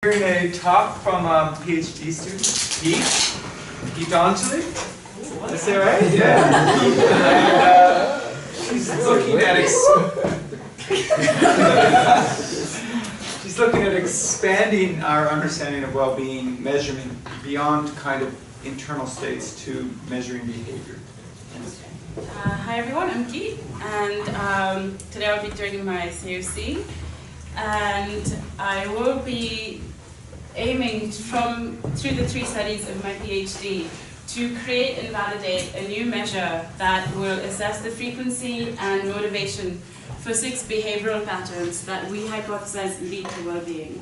Hearing a talk from PhD student, Geetanjali. Is that right? Yeah. She's looking at expanding our understanding of well-being measurement beyond kind of internal states to measuring behavior. Hi everyone, I'm Geet, and today I'll be doing my COC, and I will be aiming through the 3 studies of my PhD to create and validate a new measure that will assess the frequency and motivation for 6 behavioral patterns that we hypothesize lead to well-being.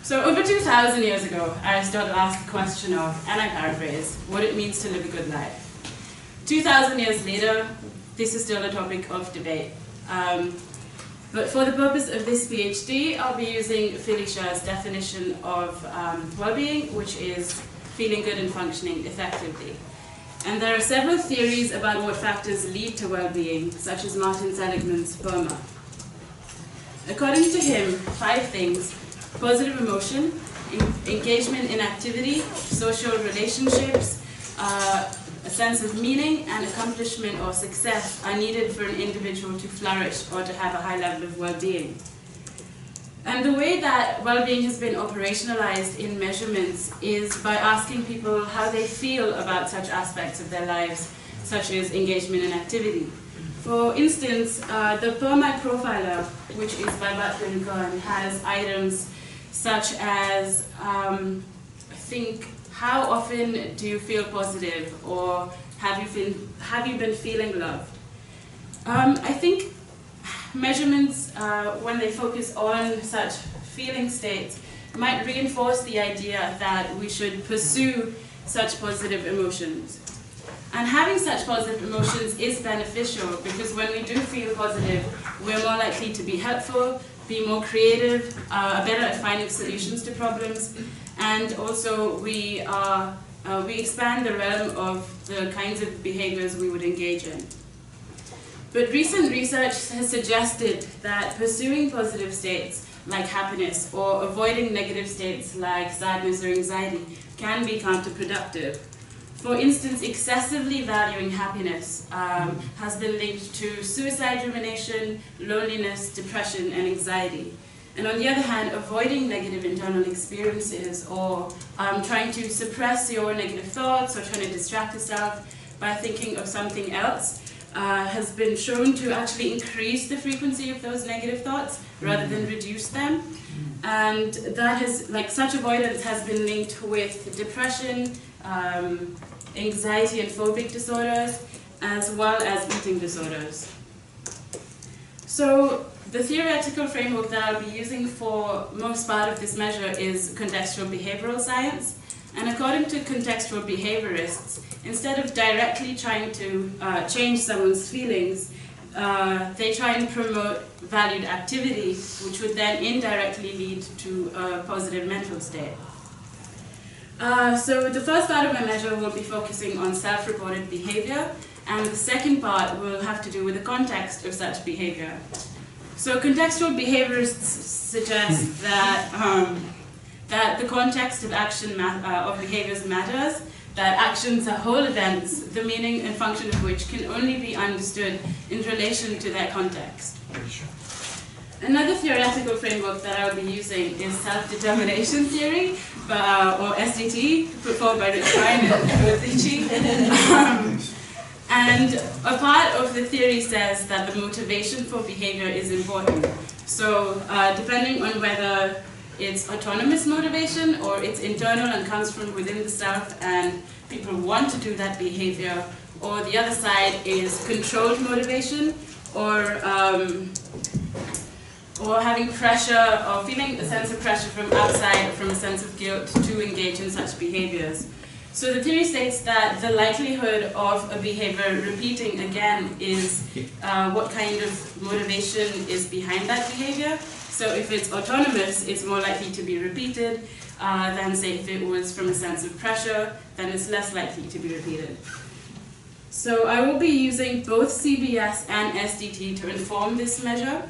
So over 2,000 years ago, Aristotle asked the question of, and I paraphrase, what it means to live a good life. 2,000 years later, this is still a topic of debate. But for the purpose of this PhD, I'll be using Felicia's definition of well-being, which is feeling good and functioning effectively. And there are several theories about what factors lead to well-being, such as Martin Seligman's PERMA. According to him, 5 things: positive emotion, engagement in activity, social relationships, a sense of meaning, and accomplishment or success are needed for an individual to flourish or to have a high level of well-being. And the way that well-being has been operationalized in measurements is by asking people how they feel about such aspects of their lives, such as engagement in activity. For instance, the PERMA profiler, which is by Butler and Cohen, has items such as, how often do you feel positive, or have you been feeling loved? I think measurements, when they focus on such feeling states, might reinforce the idea that we should pursue such positive emotions. And having such positive emotions is beneficial because when we do feel positive, we're more likely to be helpful, be more creative, are better at finding solutions to problems, and also we expand the realm of the kinds of behaviors we would engage in. But recent research has suggested that pursuing positive states like happiness or avoiding negative states like sadness or anxiety can be counterproductive. For instance, excessively valuing happiness has been linked to suicide rumination, loneliness, depression, and anxiety. And on the other hand, avoiding negative internal experiences or trying to suppress your negative thoughts or trying to distract yourself by thinking of something else has been shown to actually increase the frequency of those negative thoughts rather than reduce them. And that has, such avoidance has been linked with depression, anxiety and phobic disorders, as well as eating disorders. So the theoretical framework that I'll be using for most part of this measure is contextual behavioral science. And according to contextual behaviorists, instead of directly trying to change someone's feelings, they try and promote valued activity, which would then indirectly lead to a positive mental state. So the first part of my measure will be focusing on self-reported behavior, and the second part will have to do with the context of such behavior. So contextual behaviorists suggest that, that the context of action of behaviors matters, that actions are whole events, the meaning and function of which can only be understood in relation to their context. Another theoretical framework that I'll be using is self-determination theory, or SDT, put forward by Rich Ryan and Ozichi. And a part of the theory says that the motivation for behavior is important. So depending on whether it's autonomous motivation or it's internal and comes from within the self and people want to do that behavior, or the other side is controlled motivation or having pressure or feeling a sense of pressure from outside or from a sense of guilt to engage in such behaviors. So the theory states that the likelihood of a behavior repeating again is what kind of motivation is behind that behavior. So if it's autonomous, it's more likely to be repeated than, say, if it was from a sense of pressure, then it's less likely to be repeated. So I will be using both CBS and SDT to inform this measure.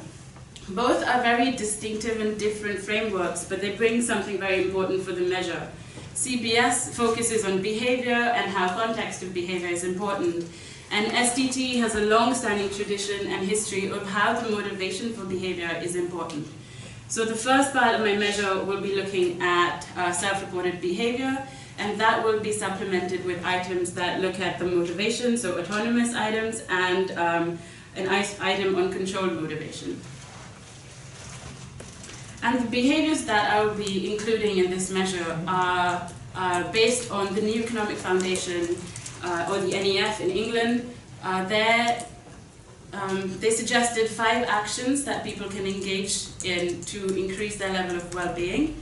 Both are very distinctive and different frameworks, but they bring something very important for the measure. CBS focuses on behavior and how context of behavior is important, and SDT has a long-standing tradition and history of how the motivation for behavior is important. So the first part of my measure will be looking at self-reported behavior, and that will be supplemented with items that look at the motivation, so autonomous items, and an item on controlled motivation. And the behaviors that I will be including in this measure are based on the New Economic Foundation, or the NEF in England. They suggested 5 actions that people can engage in to increase their level of well-being.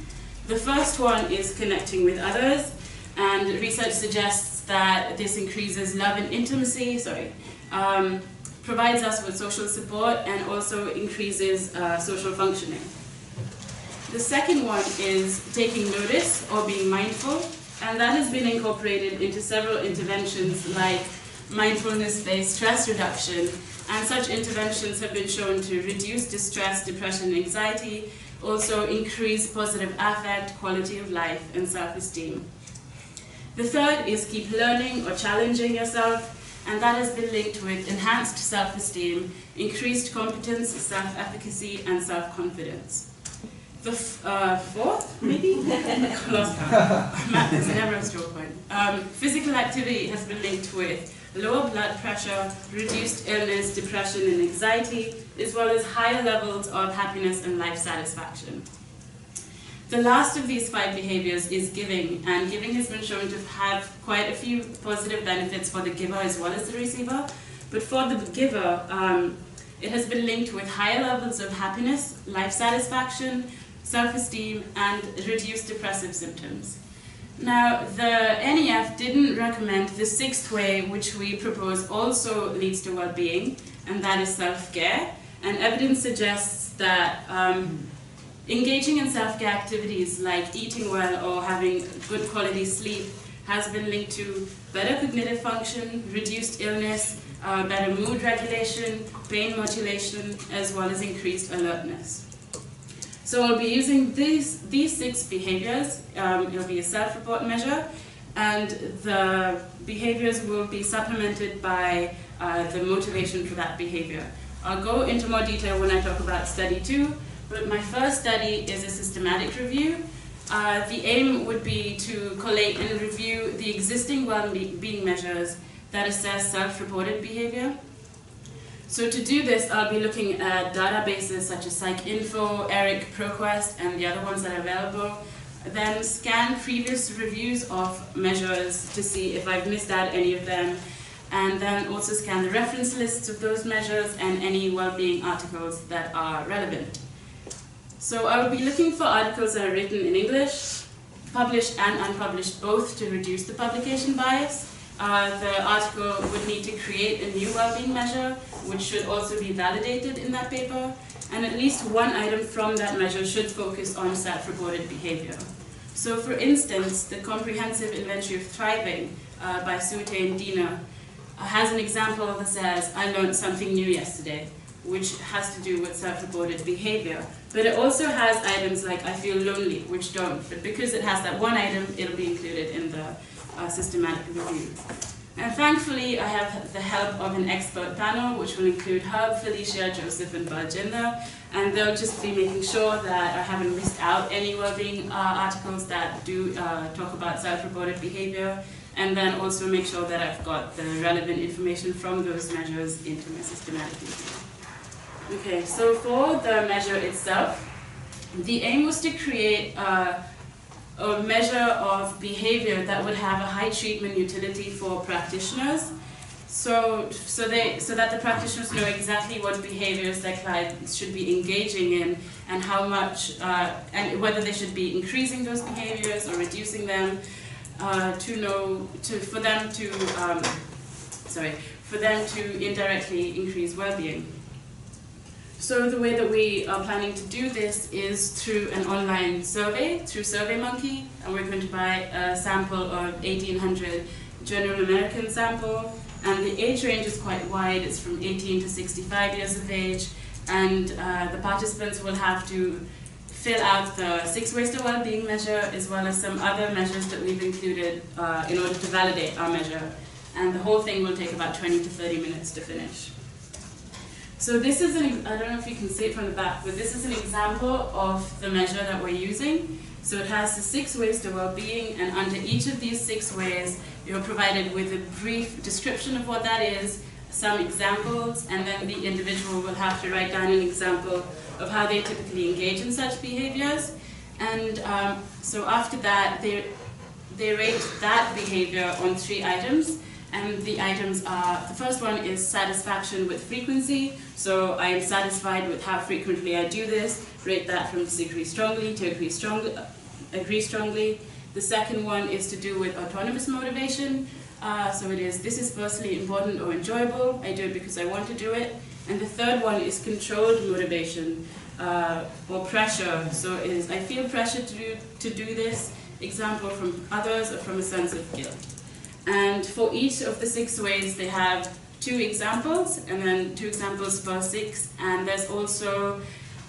The first one is connecting with others, and research suggests that this increases love and intimacy, provides us with social support, and also increases social functioning. The second one is taking notice or being mindful, and that has been incorporated into several interventions like mindfulness-based stress reduction, and such interventions have been shown to reduce distress, depression, and anxiety, also increase positive affect, quality of life, and self-esteem. The third is keep learning or challenging yourself, and that has been linked with enhanced self-esteem, increased competence, self-efficacy, and self-confidence. The fourth, maybe? Lost count. Math is never a strong point. Physical activity has been linked with lower blood pressure, reduced illness, depression, and anxiety, as well as higher levels of happiness and life satisfaction. The last of these 5 behaviors is giving, and giving has been shown to have quite a few positive benefits for the giver as well as the receiver. But for the giver, it has been linked with higher levels of happiness, life satisfaction, self-esteem, and reduced depressive symptoms. Now, the NEF didn't recommend the 6th way, which we propose also leads to well-being, and that is self-care. And evidence suggests that engaging in self-care activities like eating well or having good quality sleep has been linked to better cognitive function, reduced illness, better mood regulation, pain modulation, as well as increased alertness. So I'll be using these 6 behaviors. It'll be a self-report measure, and the behaviors will be supplemented by the motivation for that behavior. I'll go into more detail when I talk about study 2, but my first study is a systematic review. The aim would be to collate and review the existing well-being measures that assess self-reported behavior. So to do this, I'll be looking at databases such as PsycInfo, ERIC, ProQuest, and the other ones that are available. Then scan previous reviews of measures to see if I've missed out any of them. And then also scan the reference lists of those measures and any well-being articles that are relevant. So I will be looking for articles that are written in English, published and unpublished both, to reduce the publication bias. The article would need to create a new well-being measure, which should also be validated in that paper, and at least one item from that measure should focus on self-reported behavior. So for instance, the Comprehensive Inventory of Thriving by Sute and Dina has an example that says, I learned something new yesterday, which has to do with self-reported behavior. But it also has items like I feel lonely, which don't. But because it has that one item, it'll be included in the systematic review. And thankfully, I have the help of an expert panel, which will include Herb, Felicia, Joseph, and Baljinder, and they'll just be making sure that I haven't missed out any well-being articles that do talk about self-reported behavior, and then also make sure that I've got the relevant information from those measures into my systematic review. Okay, so for the measure itself, the aim was to create a measure of behavior that would have a high treatment utility for practitioners, so that the practitioners know exactly what behaviors their clients should be engaging in, and how much, and whether they should be increasing those behaviors or reducing them, for them to indirectly increase well-being. So the way that we are planning to do this is through an online survey, through SurveyMonkey, and we're going to buy a sample of 1,800 general American sample, and the age range is quite wide. It's from 18 to 65 years of age, and the participants will have to fill out the 6 ways to well-being measure, as well as some other measures that we've included in order to validate our measure. And the whole thing will take about 20 to 30 minutes to finish. So this is I don't know if you can see it from the back, but this is an example of the measure that we're using. So it has the 6 ways to well-being, and under each of these 6 ways, you're provided with a brief description of what that is, some examples, and then the individual will have to write down an example of how they typically engage in such behaviors. And so after that, they rate that behavior on 3 items. And the items are, the first one is satisfaction with frequency. So I am satisfied with how frequently I do this. Rate that from disagree strongly to agree strongly. The second one is to do with autonomous motivation. So it is, this is personally important or enjoyable. I do it because I want to do it. And the third one is controlled motivation or pressure. So it is, I feel pressure to do this. Example from others or from a sense of guilt. And for each of the 6 ways, they have 2 examples, and then 2 examples per 6. And there's also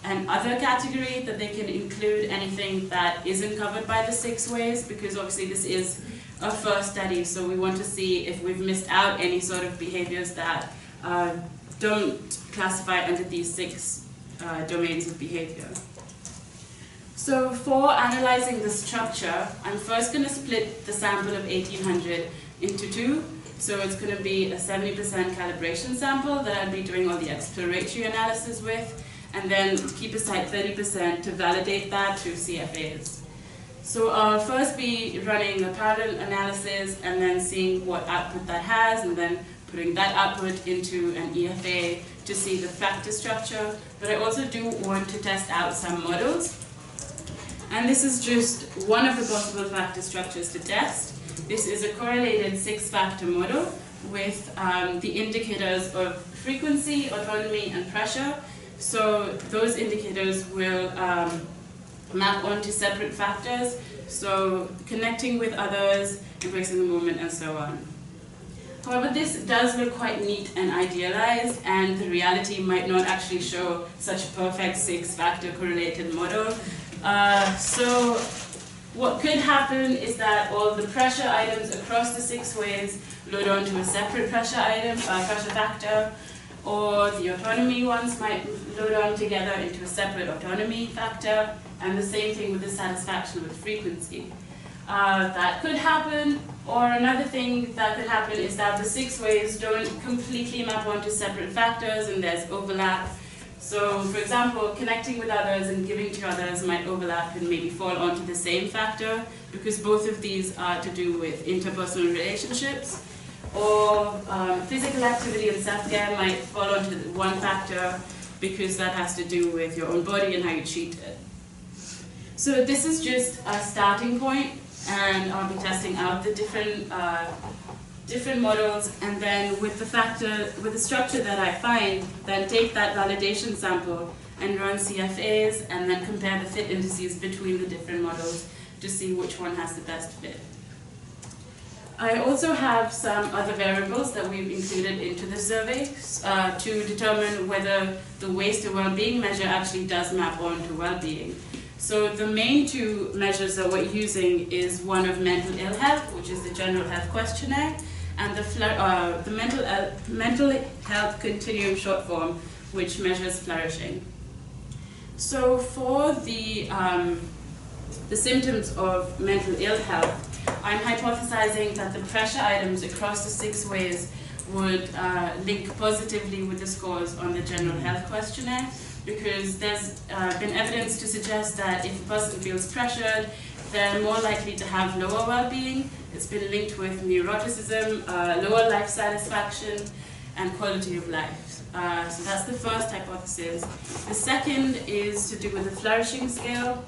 an other category that they can include anything that isn't covered by the 6 ways, because obviously this is a first study, so we want to see if we've missed out any sort of behaviors that don't classify under these 6 domains of behavior. So for analyzing the structure, I'm first going to split the sample of 1800 into 2. So it's going to be a 70% calibration sample that I'll be doing all the exploratory analysis with, and then keep aside 30% to validate that through CFAs. So I'll first be running a parallel analysis and then seeing what output that has, and then putting that output into an EFA to see the factor structure. But I also do want to test out some models. And this is just one of the possible factor structures to test. This is a correlated 6-factor model with the indicators of frequency, autonomy, and pressure. So those indicators will map onto separate factors, so connecting with others, embracing the moment, and so on. However, this does look quite neat and idealized, and the reality might not actually show such a perfect 6-factor correlated model. So what could happen is that all the pressure items across the 6 ways load onto a separate pressure item, pressure factor, or the autonomy ones might load on together into a separate autonomy factor, and the same thing with the satisfaction with frequency. That could happen, or another thing that could happen is that the 6 ways don't completely map onto separate factors and there's overlap. So, for example, connecting with others and giving to others might overlap and maybe fall onto the same factor, because both of these are to do with interpersonal relationships. Or physical activity and self-care might fall onto one factor, because that has to do with your own body and how you treat it. So this is just a starting point, and I'll be testing out the different models, and then with the structure that I find, then take that validation sample and run CFAs, and then compare the fit indices between the different models to see which one has the best fit. I also have some other variables that we've included into the survey to determine whether the ways to well-being measure actually does map on to well-being. So the main 2 measures that we're using is one of mental ill health, which is the general health questionnaire, and the mental health continuum short form, which measures flourishing. So for the symptoms of mental ill health, I'm hypothesizing that the pressure items across the 6 ways would link positively with the scores on the general health questionnaire, because there's been evidence to suggest that if a person feels pressured, they're more likely to have lower well-being. It's been linked with neuroticism, lower life satisfaction, and quality of life. So that's the first hypothesis. The second is to do with the flourishing scale,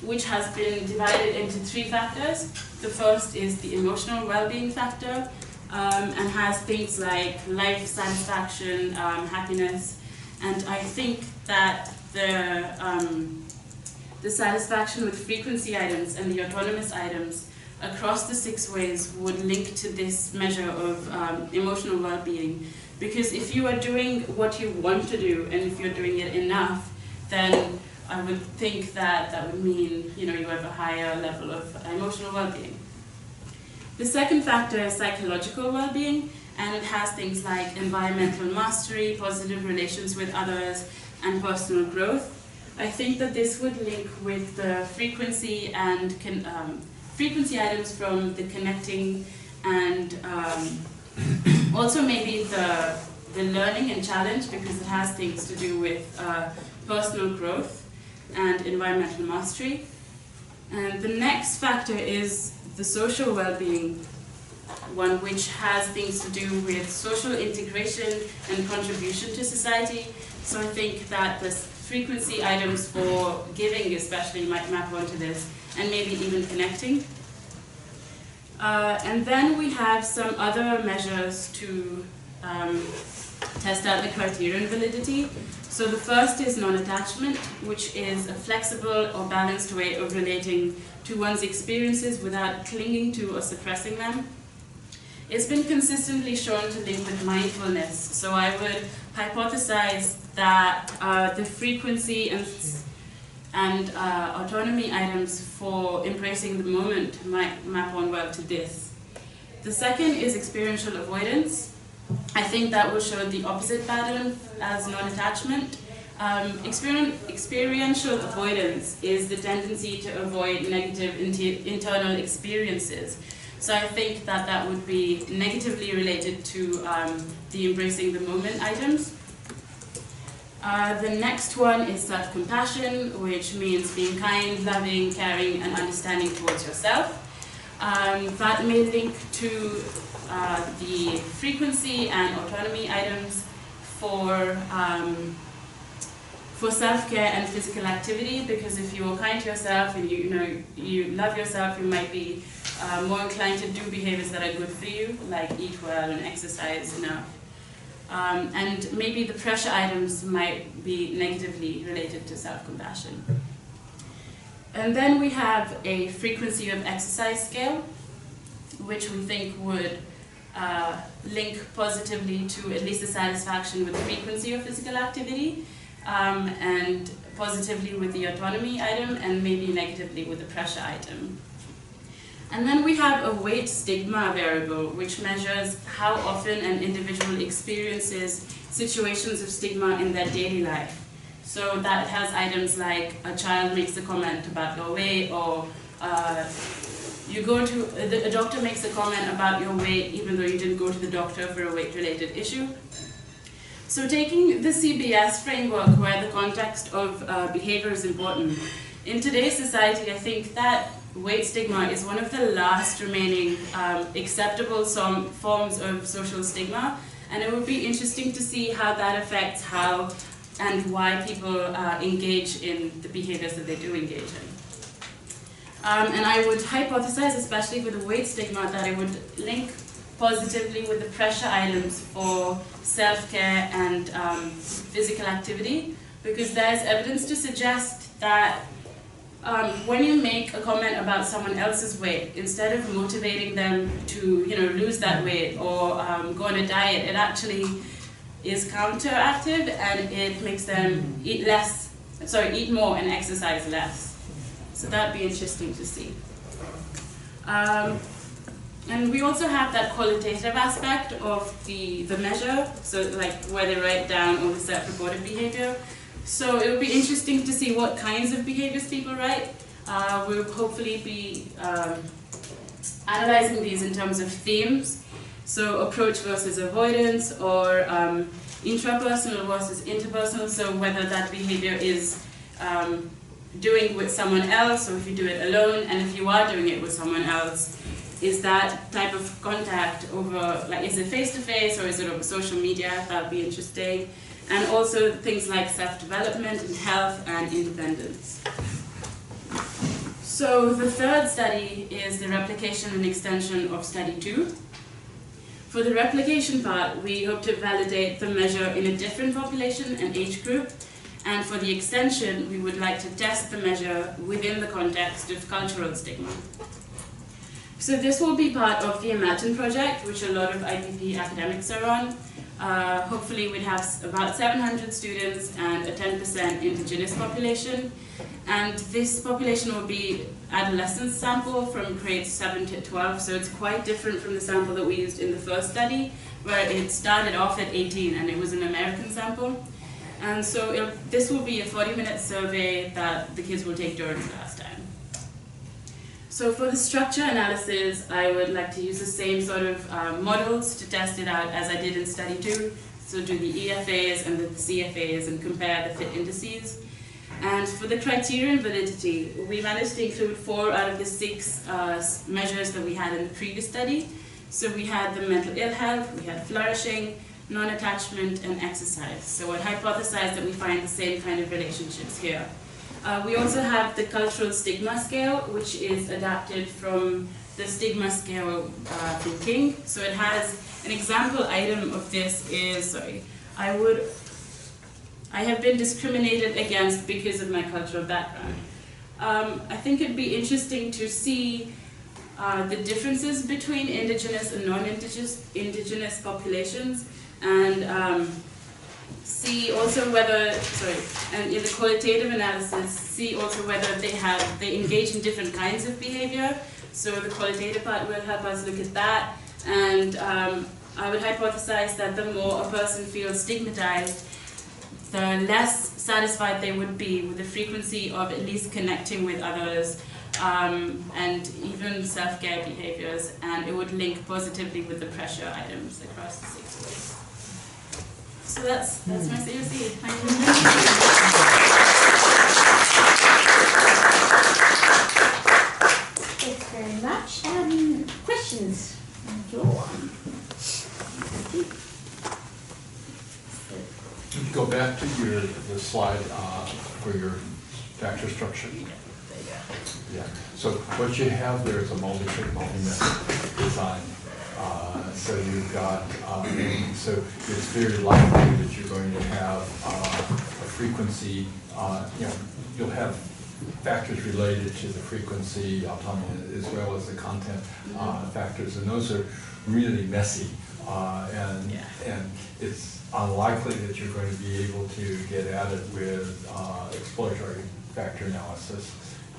which has been divided into 3 factors. The first is the emotional well-being factor, and has things like life satisfaction, happiness, and I think that the satisfaction with frequency items and the autonomous items across the 6 ways would link to this measure of emotional well-being. Because if you are doing what you want to do, and if you're doing it enough, then I would think that that would mean, you have a higher level of emotional well-being. The second factor is psychological well-being, and it has things like environmental mastery, positive relations with others, and personal growth. I think that this would link with the frequency and frequency items from the connecting, and also maybe the learning and challenge, because it has things to do with personal growth and environmental mastery. And the next factor is the social well-being one, which has things to do with social integration and contribution to society. So I think that the frequency items for giving especially might map onto this, and maybe even connecting. And then we have some other measures to test out the criterion validity. So the first is non-attachment, which is a flexible or balanced way of relating to one's experiences without clinging to or suppressing them. It's been consistently shown to link with mindfulness, so I would hypothesize that the frequency and autonomy items for embracing the moment might map on well to this. The second is experiential avoidance. I think that will show the opposite pattern as non-attachment. Experiential avoidance is the tendency to avoid negative internal experiences. So I think that that would be negatively related to the embracing the moment items. The next one is self-compassion, which means being kind, loving, caring, and understanding towards yourself. That may link to the frequency and autonomy items for self-care and physical activity, because if you're kind to yourself and you love yourself, you might be more inclined to do behaviors that are good for you, like eat well and exercise enough. And maybe the pressure items might be negatively related to self-compassion. And then we have a frequency of exercise scale, which we think would link positively to at least the satisfaction with the frequency of physical activity, and positively with the autonomy item, and maybe negatively with the pressure item. And then we have a weight stigma variable, which measures how often an individual experiences situations of stigma in their daily life. So that has items like a child makes a comment about your weight, or a doctor makes a comment about your weight even though you didn't go to the doctor for a weight-related issue. So taking the CBS framework, where the context of behavior is important, in today's society, I think that weight stigma is one of the last remaining acceptable forms of social stigma, and it would be interesting to see how that affects how and why people engage in the behaviors that they do engage in. And I would hypothesize, especially with the weight stigma, that it would link positively with the pressure items for self-care and physical activity, because there's evidence to suggest that when you make a comment about someone else's weight, instead of motivating them to lose that weight or go on a diet, it actually is counteractive, and it makes them eat more and exercise less. So that'd be interesting to see. And we also have that qualitative aspect of the measure, so like where they write down all the self-reported behavior. So it would be interesting to see what kinds of behaviors people write. We'll hopefully be analyzing these in terms of themes, so approach versus avoidance, or intrapersonal versus interpersonal, so whether that behavior is doing with someone else, or if you do it alone, and if you are doing it with someone else, is that type of contact over, like, is it face-to-face or is it over social media? That would be interesting. And also things like self-development and health and independence. So the third study is the replication and extension of study 2. For the replication part, we hope to validate the measure in a different population and age group. And for the extension, we would like to test the measure within the context of cultural stigma. So this will be part of the Imagine project, which a lot of IPPE academics are on. hopefully we'd have about 700 students and a 10% indigenous population. And this population will be adolescent sample from grades 7 to 12, so it's quite different from the sample that we used in the first study, where it started off at 18 and it was an American sample. And so this will be a 40-minute survey that the kids will take during class time. So for the structure analysis, I would like to use the same sort of models to test it out as I did in study 2. So do the EFAs and the CFAs and compare the fit indices. And for the criterion validity, we managed to include 4 out of the 6 measures that we had in the previous study. So we had the mental ill health, we had flourishing, non-attachment, and exercise. So I hypothesized that we find the same kind of relationships here. We also have the cultural stigma scale, which is adapted from the stigma scale from King. So it has an example item of this is, I have been discriminated against because of my cultural background. I think it'd be interesting to see the differences between indigenous and non-indigenous populations, and see also whether, and in the qualitative analysis, see also whether they engage in different kinds of behavior. So the qualitative part will help us look at that, and I would hypothesize that the more a person feels stigmatized, the less satisfied they would be with the frequency of at least connecting with others, and even self-care behaviors, and it would link positively with the pressure items across the 6 ways. So that's my COC. Thank you. Thanks very much. Questions? Go back to the slide for your factor structure. Yeah. So what you have there is a multi-trait, multi-method design. So you've got, so it's very likely that you're going to have a frequency. You'll have factors related to the frequency, autonomy, as well as the content factors, and those are really messy, and it's unlikely that you're going to be able to get at it with exploratory factor analysis,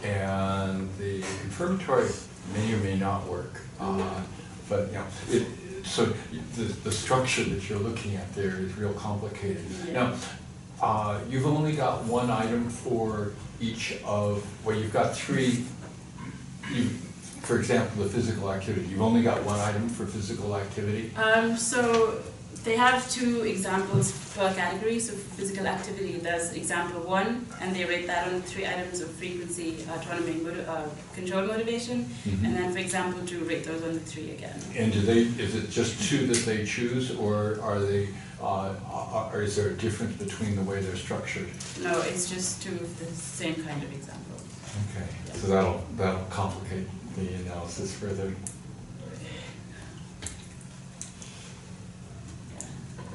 and the confirmatory may or may not work. But so the structure that you're looking at there is real complicated. Yeah. Now, you've only got one item for each of, well, you've got 3. For example, the physical activity. You've only got one item for physical activity. So they have 2 examples per category. So for physical activity, there's example 1, and they rate that on 3 items of frequency, autonomy, control motivation. Mm-hmm. And then for example 2, rate those on the 3 again. And is it just 2 that they choose, or are they, or is there a difference between the way they're structured? No, it's just 2 of the same kind of example. Okay, yeah. So that'll complicate the analysis further.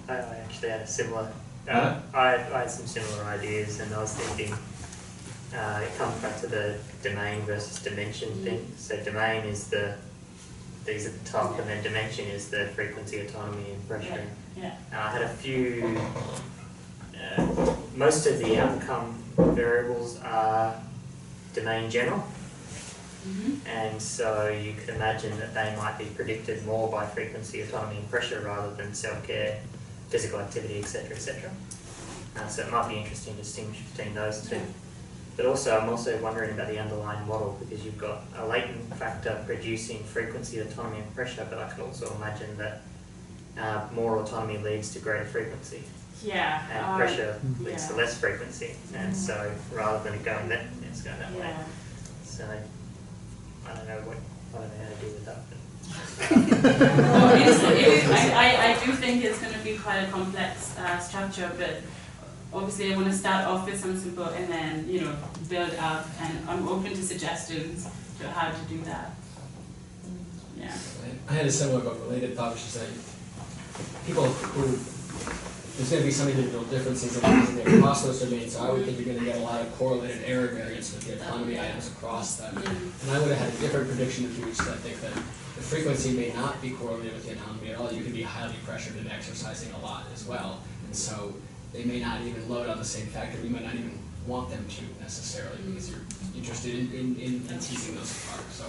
I actually had a similar, I had some similar ideas, and I was thinking, it comes back to the domain versus dimension thing. So domain is these at the top, and then dimension is the frequency, autonomy, and pressure. Yeah. I had a few, most of the outcome variables are domain general. Mm-hmm. And so you could imagine that they might be predicted more by frequency, autonomy, and pressure rather than self-care, physical activity, etc., etc. So it might be interesting to distinguish between those 2. But also, I'm also wondering about the underlying model, because you've got a latent factor producing frequency, autonomy, and pressure, but I could also imagine that more autonomy leads to greater frequency. Yeah. And pressure leads to less frequency. And so rather than it going that, it's going that way. So I don't know how to deal with that. Well, I do think it's going to be quite a complex structure, but obviously I want to start off with some simple and then, build up, and I'm open to suggestions to how to do that. Yeah. I had a similar but related thought, which is that people who there's going to be some individual differences across those domains, so I would think you're going to get a lot of correlated error variance with the autonomy items across them. And I would have had a different prediction of which I think that the frequency may not be correlated with the autonomy at all. You can be highly pressured and exercising a lot as well. And so they may not even load on the same factor. We might not even want them to necessarily because you're interested in teasing those apart. So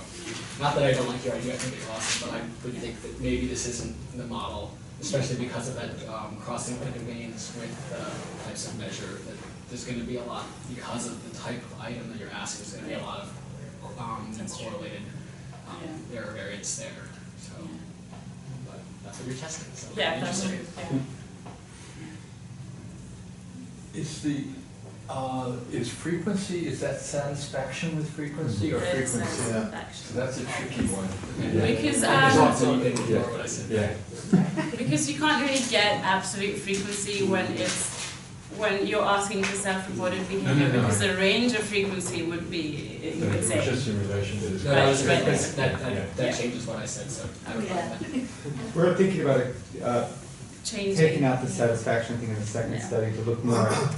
not that I don't like your idea, I think it's awesome, but I would think that maybe this isn't the model, especially because of that crossing the domains with types of measure, that there's going to be a lot, because of the type of item that you're asking, there's going to be a lot of correlated error variance there. So, but that's what you're testing. So Yeah, that's what Is frequency, is that satisfaction with frequency or frequency? So that's a tricky one. Because because you can't really get absolute frequency when you're asking for self-reported behavior, because the range of frequency would be insane. Just in relation to this. That changes what I said, so I don't know. We're thinking about Changing. taking out the satisfaction thing in the second study to look more at,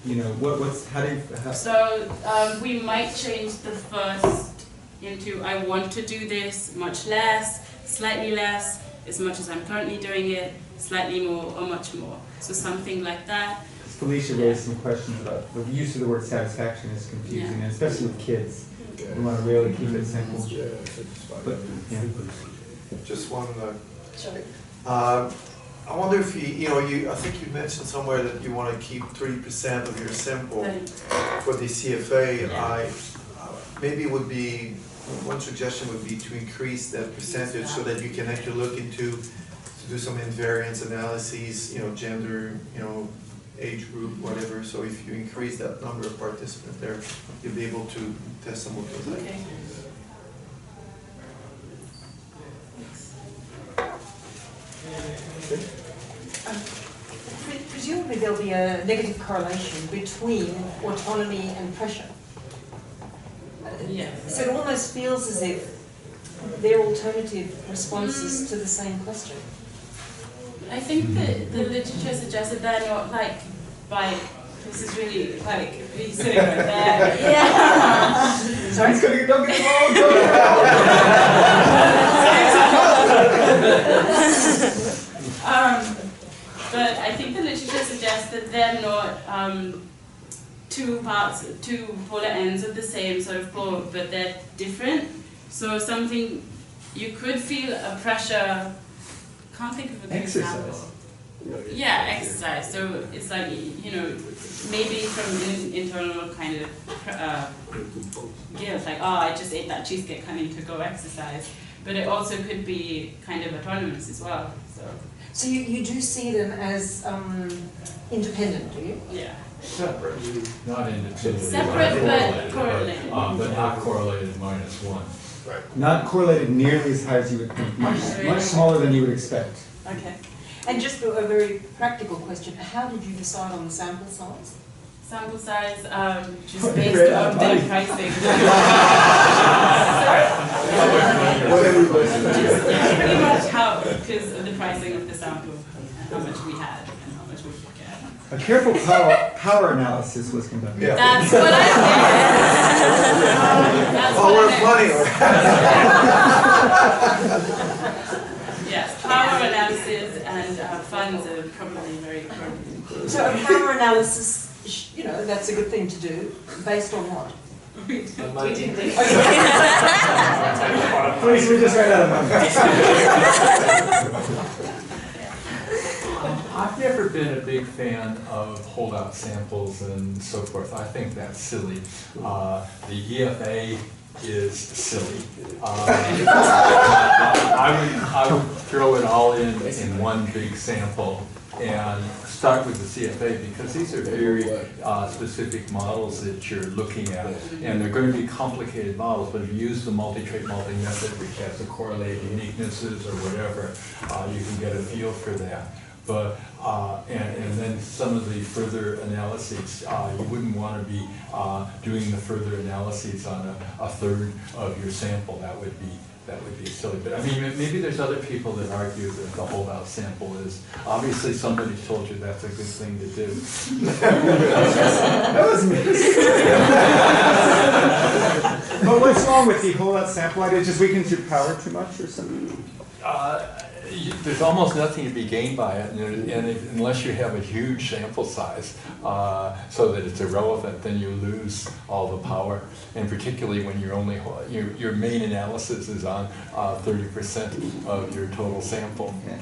you know, So we might change the first into I want to do this much less, slightly less, as much as I'm currently doing it, slightly more, or much more. So something like that. Felicia raised some questions about the use of the word satisfaction is confusing, and especially with kids. We want to really keep it simple. But, yeah. Just one. I wonder if I think you mentioned somewhere that you want to keep 30% of your sample for the CFA. Maybe it would be, one suggestion would be to increase that percentage so that you can actually look into, to do some invariance analyses, gender, age group, whatever. So if you increase that number of participants there, you'll be able to test some of those items. Presumably there'll be a negative correlation between autonomy and pressure. So it almost feels as if they're alternative responses to the same question. I think that the literature suggests that they're not this is really really sitting right there. Yeah. Sorry? Don't get involved! But I think the literature suggests that they're not two polar ends of the same sort of pole, but they're different. So something, you could feel a pressure, can't think of a good example. Yeah, exercise. So it's like, maybe from an internal kind of guilt, like, oh, I just ate that cheesecake, I need to go exercise. But it also could be kind of autonomous as well. So you do see them as independent, do you? Yeah. Separate, not independent. Separate but correlated. But not correlated -1. Right. Not correlated nearly as high as you would think, much smaller than you would expect. Okay. And just a very practical question, how did you decide on the sample size? Sample size, just based on the pricing. Pretty much because of the pricing of the sample, how much we had and how much we could get. A careful power analysis was conducted. Yeah. That's what I did. Power of money. Yes, power analysis and funds are probably very important. So a power analysis, that's a good thing to do, based on what? We didn't think. Please, we just ran out of money. I've never been a big fan of holdout samples and so forth. I think that's silly. The EFA is silly. I would throw it all in one big sample and start with the CFA, because these are very specific models that you're looking at, and they're going to be complicated models, but if you use the multi-trait, multi-method, which has the correlated uniquenesses or whatever, you can get a feel for that. But and then some of the further analyses, you wouldn't want to be doing the further analyses on a third of your sample. That would be that would be silly. But I mean, maybe there's other people that argue that the holdout sample is, obviously somebody told you that's a good thing to do. That was me. But what's wrong with the holdout sample idea? Just weakens your power too much or something? There's almost nothing to be gained by it, and unless you have a huge sample size, so that it's irrelevant, then you lose all the power. And particularly when you're only your main analysis is on 30% of your total sample. Yeah.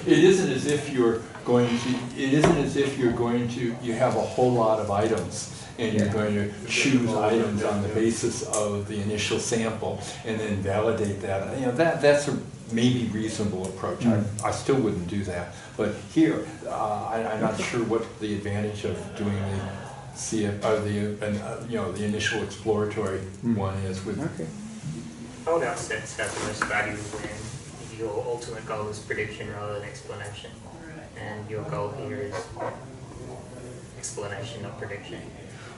It isn't as if you're going to. It isn't as if you're going to. You have a whole lot of items. And you're going to choose items on the basis of the initial sample and then validate that. You know, that's a maybe reasonable approach. I still wouldn't do that. But here, I'm not sure what the advantage of doing the initial exploratory one is with. Okay. Holdout sets have the most value when your ultimate goal is prediction rather than explanation. And your goal here is explanation, not prediction.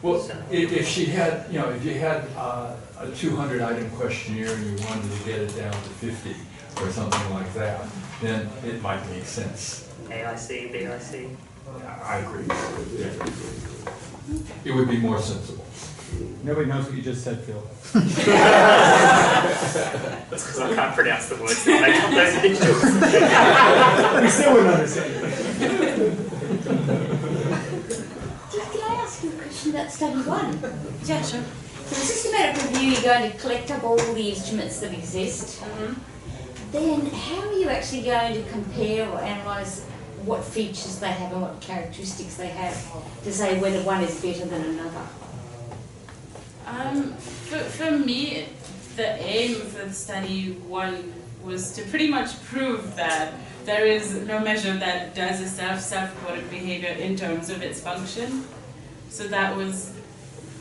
Well, if she had, if you had a 200-item questionnaire and you wanted to get it down to 50 or something like that, then it might make sense. AIC, BIC? I agree. It would be more sensible. Nobody knows what you just said, Phil. That's because I can't pronounce the words that make up those initials. We still wouldn't understand it. About study one. Yeah, sure. So the systematic review, you're going to collect up all the instruments that exist. Then how are you actually going to compare or analyse what features they have and what characteristics they have to say whether one is better than another? For me, the aim for study one was to pretty much prove that there is no measure that does a self-reported behavior in terms of its function. So that was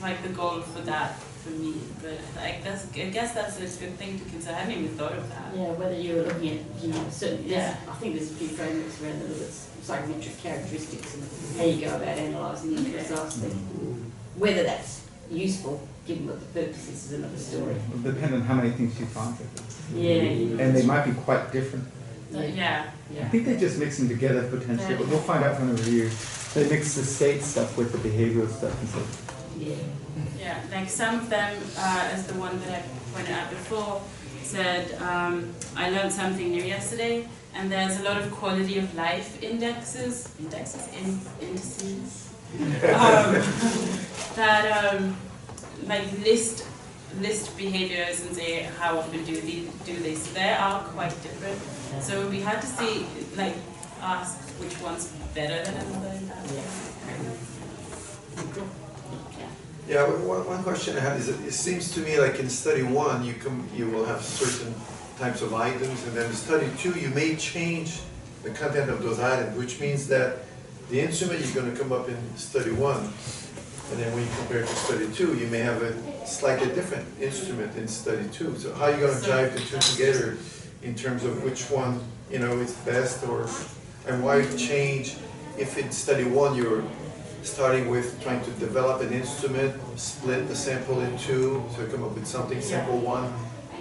like the goal for that for me. But I guess that's a good thing to consider. I hadn't even thought of that. Yeah, whether you were looking at, certain, Yeah. I think there's a few frameworks around that look at psychometric characteristics and how you go about analysing the results. Whether that's useful, given what the purpose is another story. It'll depend on how many things you find. Yeah. And they might be quite different. Yeah. I think they just mix them together potentially, but we'll find out from the review. They mix the state stuff with the behavioral stuff and stuff. Yeah. Yeah, like some of them, as the one that I pointed out before, said, I learned something new yesterday, and there's a lot of quality of life indices, that like list behaviors and say how often do they. So they are quite different. So it would be hard to see, like, ask which one's better than another in that way. Yeah, one question I had is that it seems to me like in study one, you will have certain types of items, and then in study two, you may change the content of those items, which means that the instrument you're going to come up in study one, and then when you compare it to study two, you may have a slightly different instrument in study two. So how are you going to jive the two together in terms of which one, is best, and why change if in study one you're starting with trying to develop an instrument, split the sample in two, so come up with something sample one,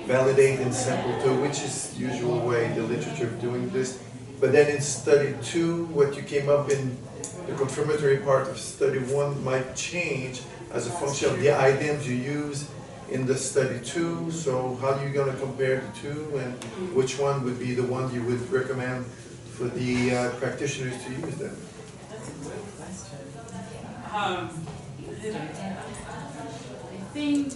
validate in sample two, which is the usual way the literature of doing this. But then in study two, what you came up in the confirmatory part of study one might change as a function of the items you use in the study two. So how are you going to compare the two, and which one would be the one you would recommend for the practitioners to use them? That's a good question. I think,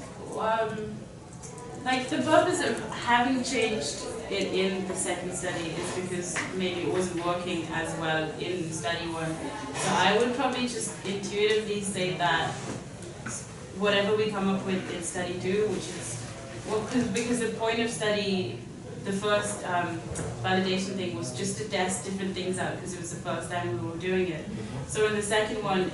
like the purpose of having changed it in the second study is because maybe it wasn't working as well in study one. So I would probably just intuitively say that whatever we come up with in study two, which is, because the point of study, the first validation thing was just to test different things out because it was the first time we were doing it. So in the second one,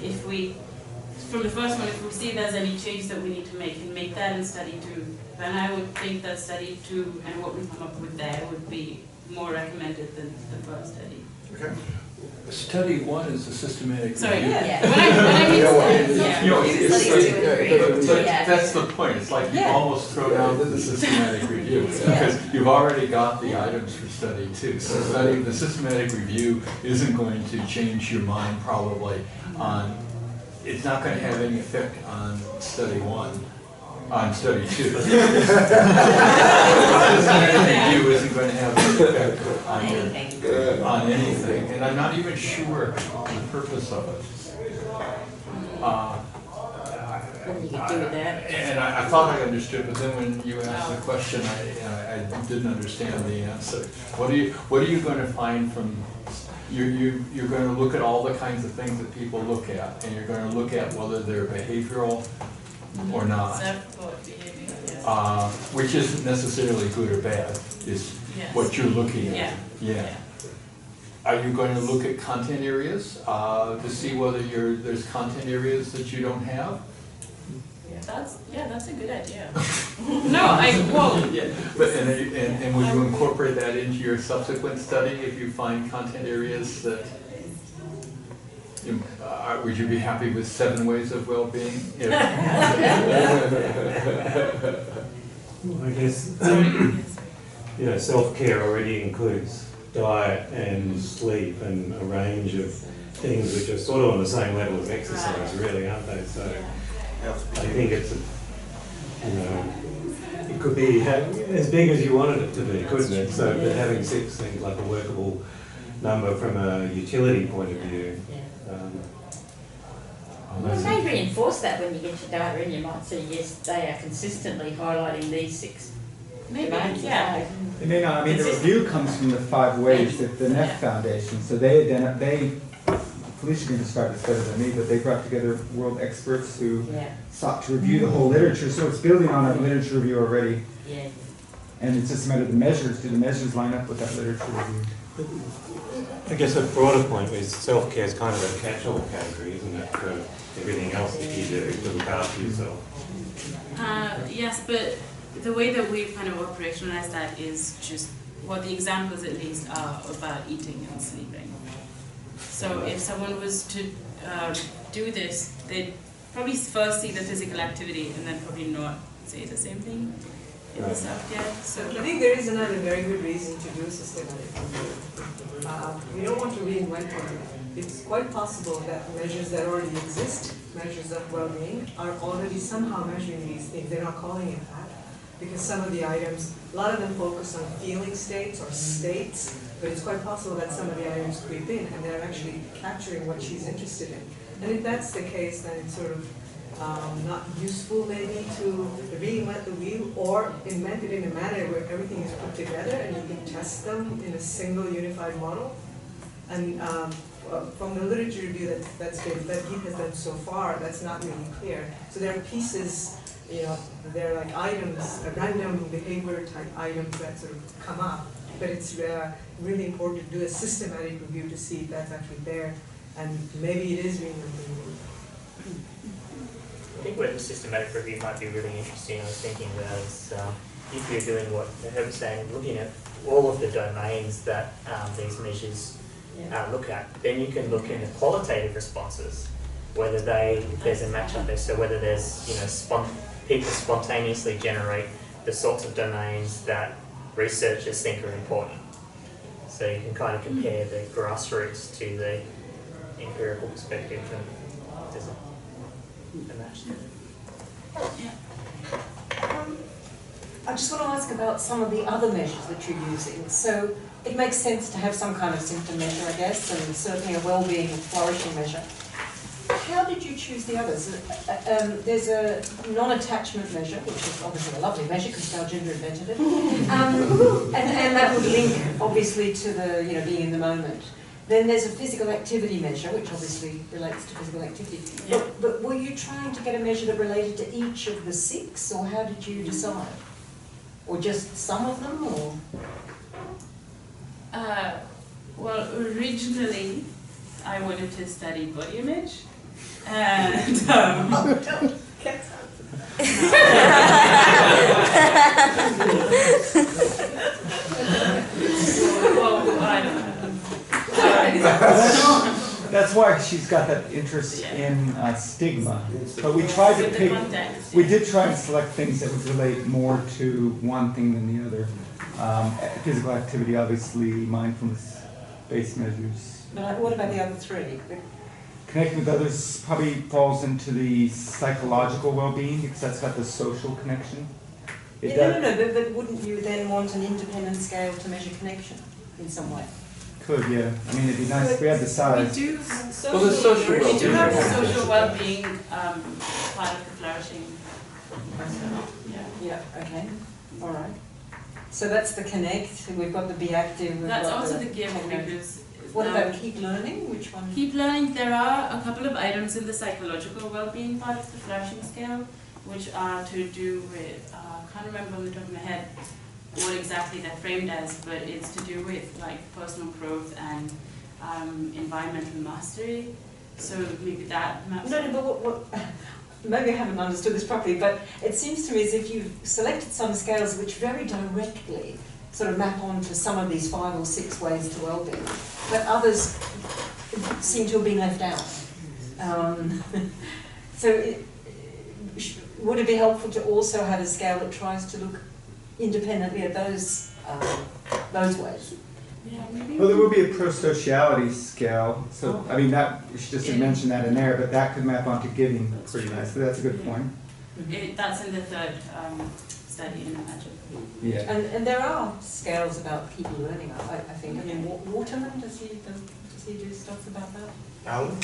from the first one, if we see there's any change that we need to make and make that in study two, then I would think that study two and what we come up with there would be more recommended than the first study. Okay. Study one is a systematic Sorry, review. Yeah. when I mean study, You know, yeah. but Yeah. that's the point. It's like you Yeah. almost throw out the systematic review because you've already got the items for study two. So the systematic review isn't going to change your mind probably on. It's not going to have any effect on study one. On study two. The systematic review isn't going to have any effect on anything, and I'm not even sure the purpose of it. What you could do with that? And I thought I understood, but then when you asked the question, I didn't understand the answer. What are you going to find from? You're going to look at all the kinds of things that people look at, and you're going to look at whether they're behavioral or not. Which isn't necessarily good or bad, is what you're looking at. Yeah. Are you going to look at content areas to see whether there's content areas that you don't have? That's a good idea. Well, Yeah, but and will you incorporate that into your subsequent study if you find content areas that? Would you be happy with 7 ways of well-being? I guess self-care already includes diet and sleep and a range of things which are sort of on the same level as exercise, really, aren't they? So I think it's it could be as big as you wanted it to be, couldn't it? So but having 6 things like a workable number from a utility point of view. Well, you may reinforce that when you get your data in. You might see, yes, they are consistently highlighting these 6 domains. yeah. They may not, I mean, the review comes from the 5 ways that the NEF Foundation, so Felicia can describe this better than me, but they brought together world experts who sought to review the whole literature, so it's building on our literature review already. Yeah. And it's just a matter of the measures. Do the measures line up with that literature review? I guess a broader point is self-care is kind of a catch-all category, isn't it, for everything else that you do to look after yourself? Yes, but the way that we've kind of operationalized that is just, the examples at least are about eating and sleeping. So if someone was to do this, they'd probably first see the physical activity and then probably not say the same thing in the self-care. So I think there is another very good reason to do systematic review. We don't want to reinvent the wheel. It's quite possible that measures that already exist, measures of well-being, are already somehow measuring these things. They're not calling it that because some of the items, a lot of them focus on feeling states or states, but it's quite possible that some of the items creep in and they're actually capturing what she's interested in. And if that's the case, then it's sort of not useful maybe to reinvent the wheel or invent it in a manner where everything is put together and you can test them in a single unified model. And from the literature review that Geet has done so far, that's not really clear. So there are pieces, they're like items, random behavior type items that sort of come up. But it's really important to do a systematic review to see if that's actually there. And maybe it is reinventing the wheel. I think where the systematic review might be really interesting, I was thinking about is if you're doing what Herb was saying, looking at all of the domains that these measures look at, then you can look into qualitative responses, whether there's a match up there, so whether there's people spontaneously generate the sorts of domains that researchers think are important. So you can kind of compare the grassroots to the empirical perspective and there's a match there. I just want to ask about some of the other measures that you're using. So it makes sense to have some kind of symptom measure, I guess, and certainly a well-being and flourishing measure. How did you choose the others? There's a non-attachment measure, which is obviously a lovely measure because Baljinder invented it, and that would link obviously to the being in the moment. Then there's a physical activity measure, which obviously relates to physical activity. Yeah. But were you trying to get a measure that related to each of the 6, or how did you decide? Or just some of them, or? Well, originally I wanted to study body image, and well, I don't know. why she's got that interest in stigma. But we tried to With the pick, context, we yeah. did try and select things that would relate more to one thing than the other. Physical activity, obviously, mindfulness-based measures. But what about the other three? Connecting with others probably falls into the psychological well-being, because that's got the social connection. It does- But wouldn't you then want an independent scale to measure connection in some way? Could, yeah. I mean, it'd be nice if we had the We size. do, Well, the social we do have a well-being. social well-being part of the flourishing. Yeah. Yeah, okay, all right. So that's the connect, we've got the be active, we've That's got also the give connect. because. What about keep learning, which one? Keep learning, there are a couple of items in the psychological well-being part of the flourishing scale, which are to do with, I can't remember on the top of my head what exactly they're framed as, but it's to do with like personal growth and environmental mastery. So maybe that maps. No, but what, maybe I haven't understood this properly, but it seems to me as if you've selected some scales which very directly sort of map onto some of these 5 or 6 ways to well-being, but others seem to have been left out. Would it be helpful to also have a scale that tries to look independently at those ways? Yeah, maybe. Well, there will be a pro-sociality scale, so, I mean, that, she just didn't mention that in there, but that could map onto giving pretty nicely, that's a good point. That's in the third study in Imagine. Yeah. And there are scales about keep learning, I think. I mean, Waterman, does he do stuff about that? Alan?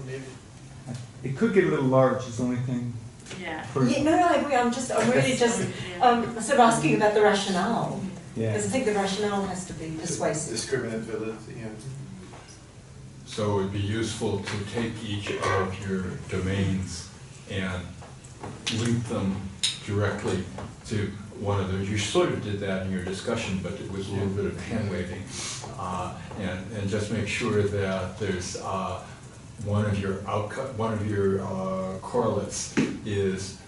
Maybe. It could get a little large, is the only thing. Yeah. For- Yeah, no, I agree. I'm really just sort of asking about the rationale. Yeah. Because I think the rationale has to be persuasive. Discriminativity, yeah. So it would be useful to take each of your domains and link them directly to one of those. You sort of did that in your discussion, but it was a little bit of hand waving. And just make sure that there's one of your correlates is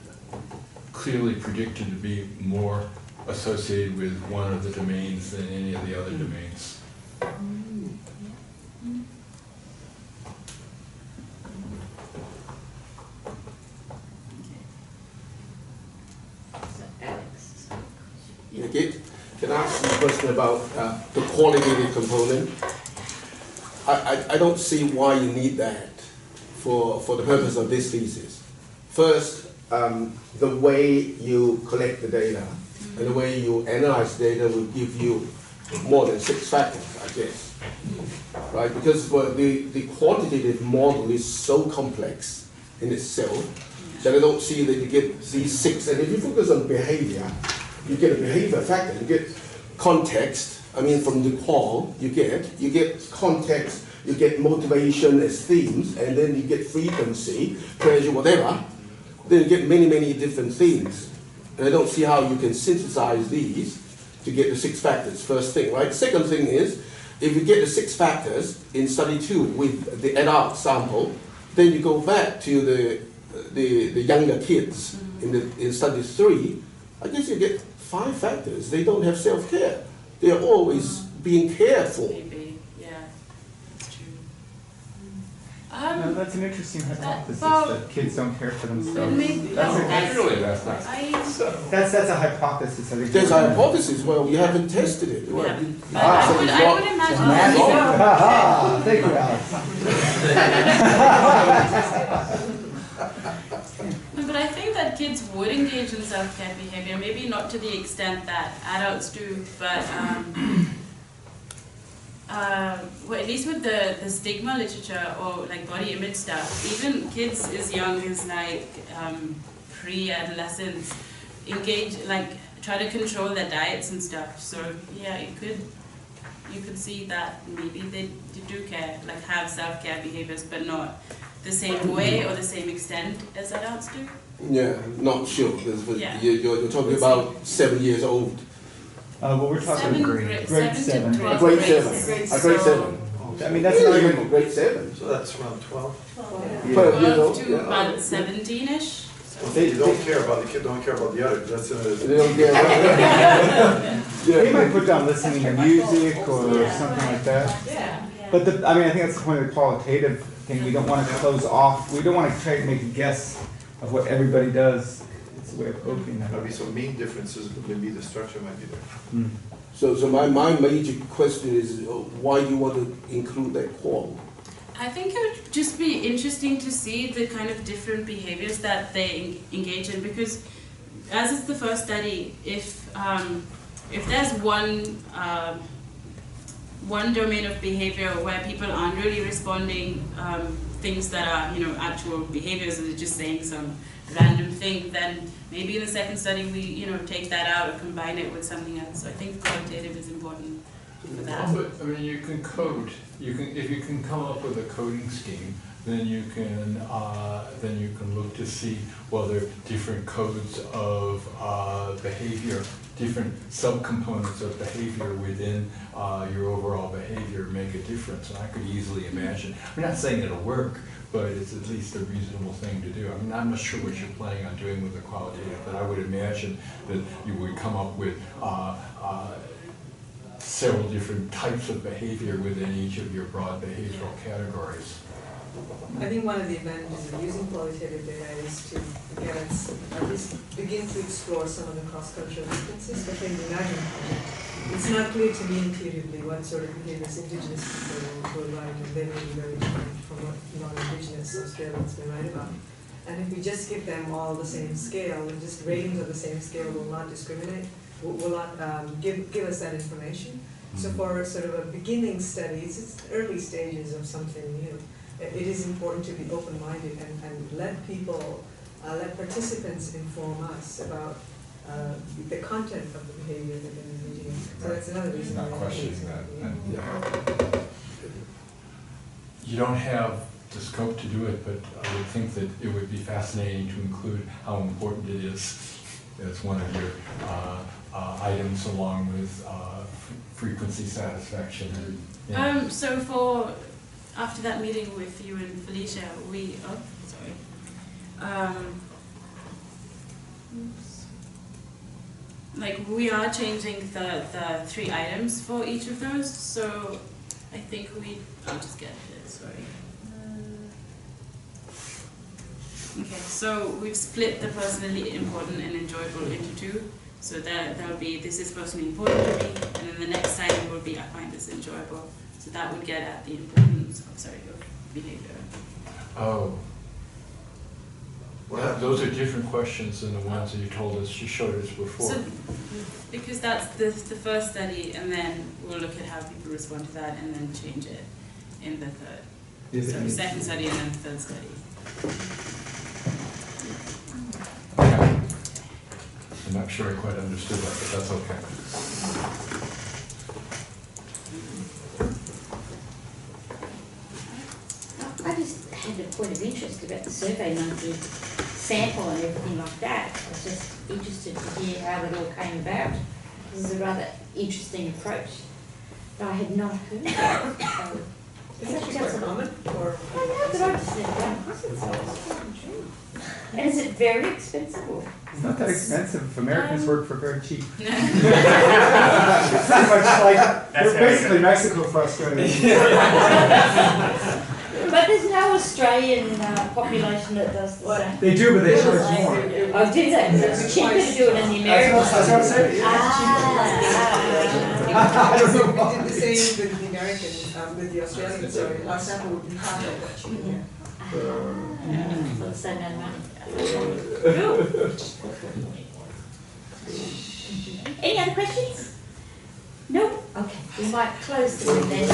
clearly predicted to be more associated with one of the domains than any of the other domains. Yeah, Git, can I ask you a question about the qualitative component? I don't see why you need that for the purpose of this thesis. First, the way you collect the data and the way you analyze data will give you more than 6 factors, I guess. Right? Because the quantitative model is so complex in itself that I don't see that you get these 6. And if you focus on behavior, you get a behavior factor, you get context. I mean, from the qual, you get context, you get motivation as themes, and then you get frequency, pleasure, whatever. Then you get many, many different themes. And I don't see how you can synthesize these to get the 6 factors, first thing, right? Second thing is, if you get the 6 factors in study 2 with the adult sample, then you go back to the younger kids in study 3, I guess you get 5 factors. They don't have self-care. They are always being cared for. Maybe, yeah, that's true. No, that's an interesting hypothesis, well, that kids don't care for themselves. maybe That's Really, that's not. that's a hypothesis, I think. There's a hypothesis. Well, we haven't tested it. Well, Yeah. you- But I would imagine that Ah, thank you, Alex. No, but I think that kids would engage in self-care behavior, maybe not to the extent that adults do, but well, at least with the stigma literature or like body image stuff, even kids as young as like pre-adolescents engage, like try to control their diets and stuff. So yeah, you could see that maybe they do care, like have self-care behaviors, but not the same way or the same extent as adults do. Yeah, not sure. Because Yeah. you're talking about 7 years old. Well, we're talking grade grade 7. to 12 Grade grades. 7. A grade 7. I mean, that's Yeah, not you're even. in grade 7. So that's around 12. 12 years 12 old. to Yeah. about 17-ish. They don't care about the kid, don't care about the other. That's They don't get They yeah. might put down listening to music or something like that. Yeah. But I mean, I think that's the point of the qualitative thing. We don't want to close off. We don't want to try to make a guess of what everybody does. It's a way of opening that up. Maybe some main differences, but maybe the structure might be there. Mm. So my major question is, why do you want to include that qual? I think it would just be interesting to see the kind of different behaviors that they engage in, because as is the first study, if there's one domain of behavior where people aren't really responding things that are, actual behaviors, and they're just saying some random thing, then maybe in the second study we, take that out or combine it with something else. So I think qualitative is important for that. But I mean, you can code. If you can come up with a coding scheme, then you can look to see whether different codes of behavior, different subcomponents of behavior within your overall behavior make a difference. And I could easily imagine. I'm not saying it'll work, but it's at least a reasonable thing to do. I mean, I'm not sure what you're planning on doing with the qualitative, but I would imagine that you would come up with several different types of behavior within each of your broad behavioral categories. I think one of the advantages of using qualitative data is to, again, at least begin to explore some of the cross-cultural differences. But in the Imagine project, it's not clear to me intuitively what sort of behaviors Indigenous people will write, and they may be very different from what non-Indigenous Australians may write about. And if we just give them all the same scale, and just ratings of the same scale will not discriminate, will not give us that information. So for sort of a beginning study, it's early stages of something new. It is important to be open-minded and let people, let participants inform us about the content of the behavior that they're engaging in. So that's another reason. Not questioning that. You don't have the scope to do it, but I would think that it would be fascinating to include how important it is as one of your items, along with frequency satisfaction. And, So after that meeting with you and Felicia, we are changing the 3 items for each of those. So I think I'll just get it, sorry. Okay, so we've split the personally important and enjoyable into 2. So that'll be, this is personally important to me, and then the next item will be, I find this enjoyable. So that would get at the importance of behavior. oh. Well, those are different questions than the ones that you told us, you showed us before. So, because that's the first study, and then we'll look at how people respond to that, and then change it in the third. So second study and then the third study. I'm not sure I quite understood that, but that's okay. I just had a point of interest about the survey monkey sample and everything like that. I was just interested to hear how it all came about. This is a rather interesting approach that I had not heard of. So, It's actually quite common. I know, but I just never done it. And is it very expensive? Or? It's not that expensive. If Americans work for very cheap. It's pretty much like, they're basically Mexico for Australia. But there's no Australian population that does the same. They do, but they charge more. Oh, do they? So it's cheaper to do it in the Americans. That's what I'm saying. We did the same with the Americans, with the Australians, so our sample would be half of what you do. For the same amount of money. Any other questions? No? Okay, we might close the room then.